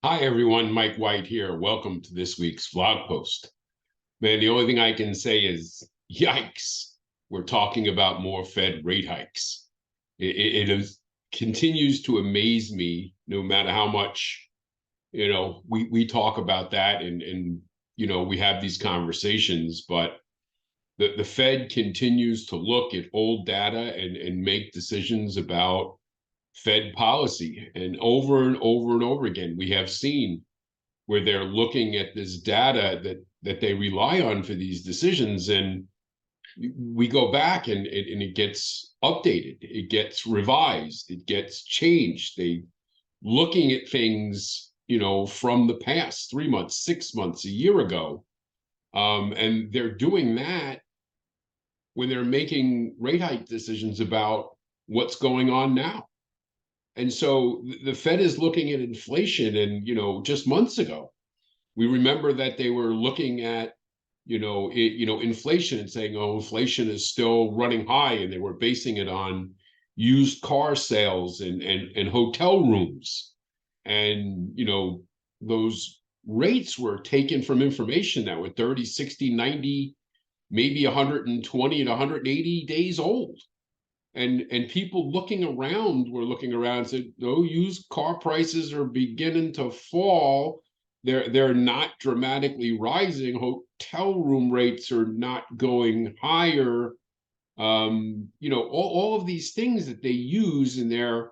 Hi, everyone. Mike White here. Welcome to this week's vlog post. Man, the only thing I can say is yikes. We're talking about more Fed rate hikes. Continues to amaze me no matter how much, we talk about that and we have these conversations, but the Fed continues to look at old data and make decisions about Fed policy. And over again, we have seen where they're looking at this data that they rely on for these decisions. And we go back and it gets updated, it gets revised, it gets changed. They looking at things, from the past 3 months, 6 months, a year ago. And they're doing that when they're making rate hike decisions about what's going on now. And so the Fed is looking at inflation, and just months ago, we remember that they were looking at inflation and saying, oh, inflation is still running high, and they were basing it on used car sales and hotel rooms. And those rates were taken from information that were 30, 60, 90, maybe 120 and 180 days old. And people were looking around and said, no, used car prices are beginning to fall. They're not dramatically rising. Hotel room rates are not going higher. All of these things that they use in their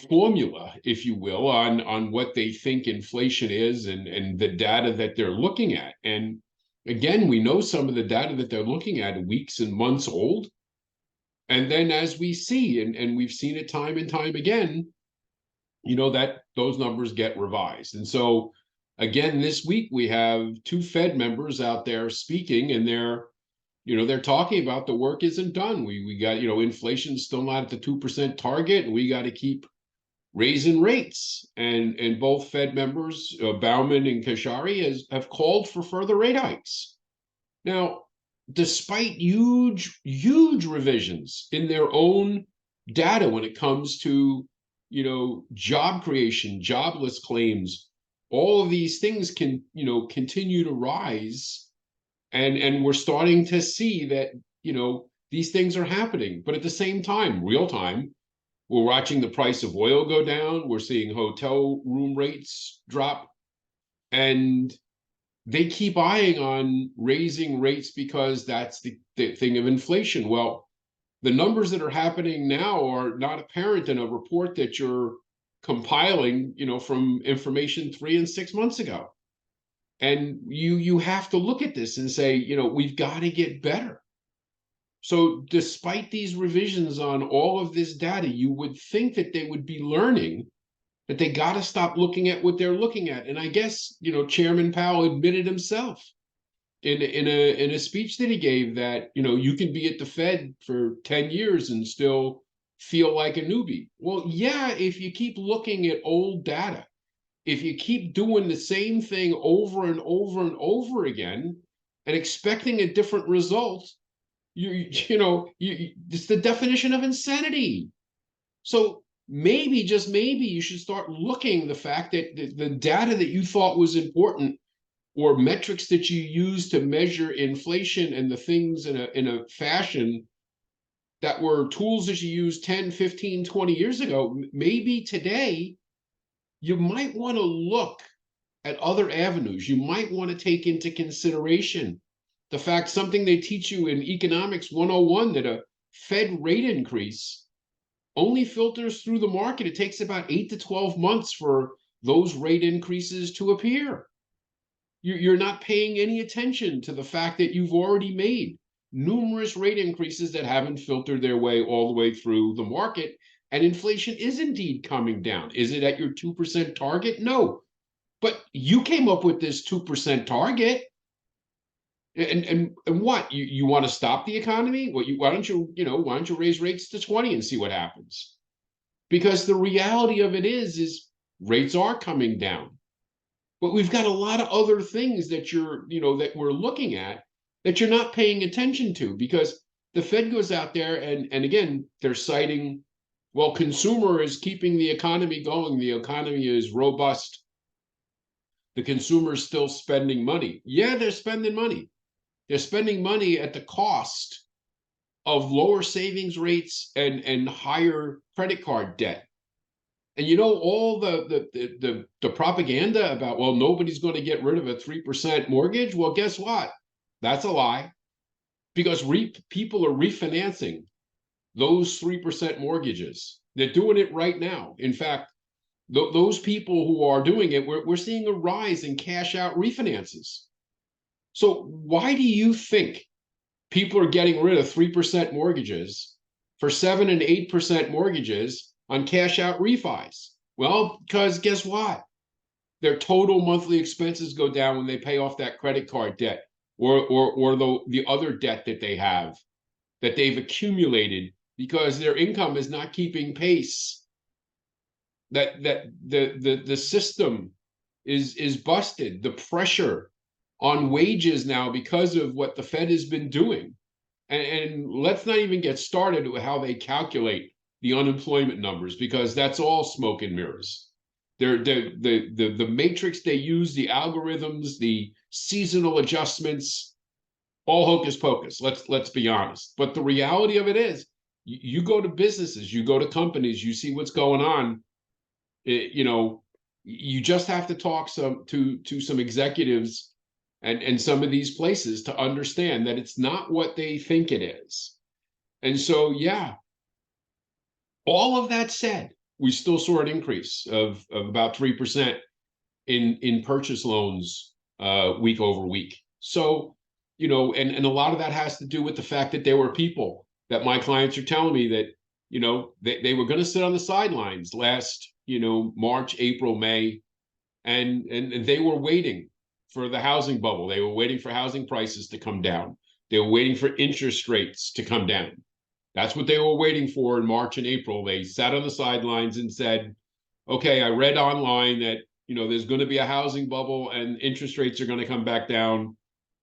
formula, if you will, on what they think inflation is and the data that they're looking at. And again, we know some of the data that they're looking at weeks and months old. And then as we see, and we've seen it time and time again, that those numbers get revised. And so again, this week we have two Fed members out there speaking, and they're talking about the work isn't done. We got, inflation's still not at the 2% target, and we got to keep raising rates. And both Fed members, Bauman and Kashari, have called for further rate hikes. Now, despite huge revisions in their own data when it comes to job creation, jobless claims, all of these things can continue to rise, and we're starting to see that these things are happening. But at the same time, real time, we're watching the price of oil go down, we're seeing hotel room rates drop, and they keep eyeing on raising rates because that's the thing of inflation. Well, the numbers that are happening now are not apparent in a report that you're compiling, from information 3 and 6 months ago. And you have to look at this and say, we've got to get better. So despite these revisions on all of this data, you would think that they would be learning that they got to stop looking at what they're looking at. And I guess, Chairman Powell admitted himself in a speech that he gave that, you can be at the Fed for 10 years and still feel like a newbie. Well, yeah, if you keep looking at old data, if you keep doing the same thing over and over and over again and expecting a different result, it's the definition of insanity. So maybe, just maybe, you should start looking the fact that the data that you thought was important, or metrics that you use to measure inflation and the things in a fashion that were tools that you used 10, 15, 20 years ago, maybe today you might want to look at other avenues. You might want to take into consideration the fact, something they teach you in economics 101, that a Fed rate increase only filters through the market. It takes about 8 to 12 months for those rate increases to appear. You're not paying any attention to the fact that you've already made numerous rate increases that haven't filtered their way all the way through the market. And inflation is indeed coming down. Is it at your 2% target? No. But you came up with this 2% target. And what? You want to stop the economy? Well, why don't you raise rates to 20 and see what happens? Because the reality of it is rates are coming down. But we've got a lot of other things that that we're looking at that you're not paying attention to, because the Fed goes out there and again, they're citing Well, consumer is keeping the economy going. The economy is robust. The consumer is still spending money. Yeah, they're spending money. They're spending money at the cost of lower savings rates and higher credit card debt. And you know, all the propaganda about, well, nobody's going to get rid of a 3% mortgage. Well, guess what? That's a lie, because people are refinancing those 3% mortgages. They're doing it right now. In fact, those people who are doing it, we're seeing a rise in cash out refinances. So why do you think people are getting rid of 3% mortgages for 7 and 8% mortgages on cash out refis? Well, because guess what? Their total monthly expenses go down when they pay off that credit card debt or the other debt that they have, that they've accumulated because their income is not keeping pace. That the system is busted. The pressure on wages now because of what the Fed has been doing. And let's not even get started with how they calculate the unemployment numbers, because that's all smoke and mirrors. The matrix they use, the algorithms, the seasonal adjustments, all hocus pocus. Let's be honest. But the reality of it is, you go to businesses, you go to companies, you see what's going on. You just have to talk to some executives and some of these places to understand that it's not what they think it is. And so, yeah, all of that said, we still saw an increase of about 3% in purchase loans week over week. So, and a lot of that has to do with the fact that there were people that my clients are telling me that, they were going to sit on the sidelines last, March, April, May, and they were waiting for the housing bubble. They were waiting for housing prices to come down. They were waiting for interest rates to come down. That's what they were waiting for in March and April. They sat on the sidelines and said, okay, I read online that, there's going to be a housing bubble and interest rates are going to come back down.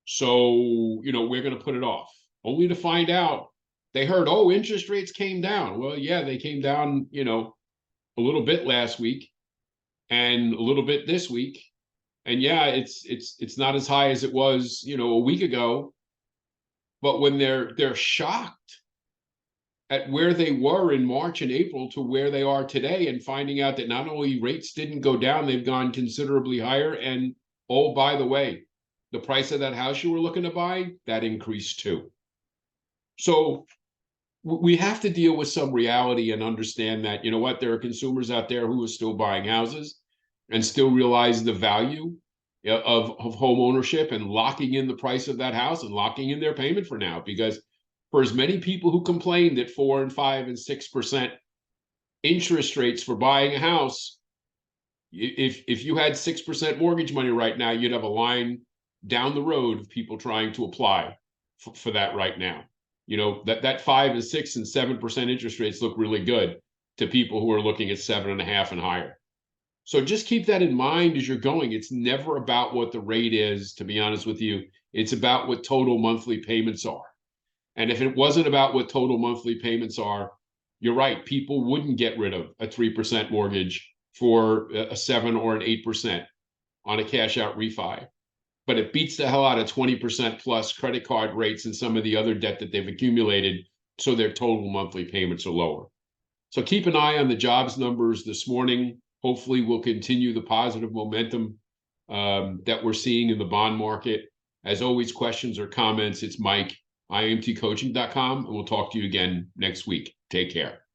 So, we're going to put it off. Only to find out they heard, oh, interest rates came down. Well, yeah, they came down, a little bit last week and a little bit this week. And yeah, it's not as high as it was, a week ago. But when they're shocked at where they were in March and April to where they are today, and finding out that not only rates didn't go down, they've gone considerably higher. And oh, by the way, the price of that house you were looking to buy, that increased too. So we have to deal with some reality and understand that, there are consumers out there who are still buying houses and still realize the value of home ownership and locking in the price of that house and locking in their payment for now. Because for as many people who complained at 4 and 5 and 6% interest rates for buying a house, if you had 6% mortgage money right now, you'd have a line down the road of people trying to apply for that right now. That 5 and 6 and 7% interest rates look really good to people who are looking at 7.5 and higher. So just keep that in mind as you're going. It's never about what the rate is, to be honest with you. It's about what total monthly payments are. And if it wasn't about what total monthly payments are, you're right. People wouldn't get rid of a 3% mortgage for a 7 or an 8% on a cash out refi. But it beats the hell out of 20% plus credit card rates and some of the other debt that they've accumulated, so their total monthly payments are lower. So keep an eye on the jobs numbers this morning. Hopefully we'll continue the positive momentum that we're seeing in the bond market. As always, questions or comments, it's Mike, improvemytom.com, and we'll talk to you again next week. Take care.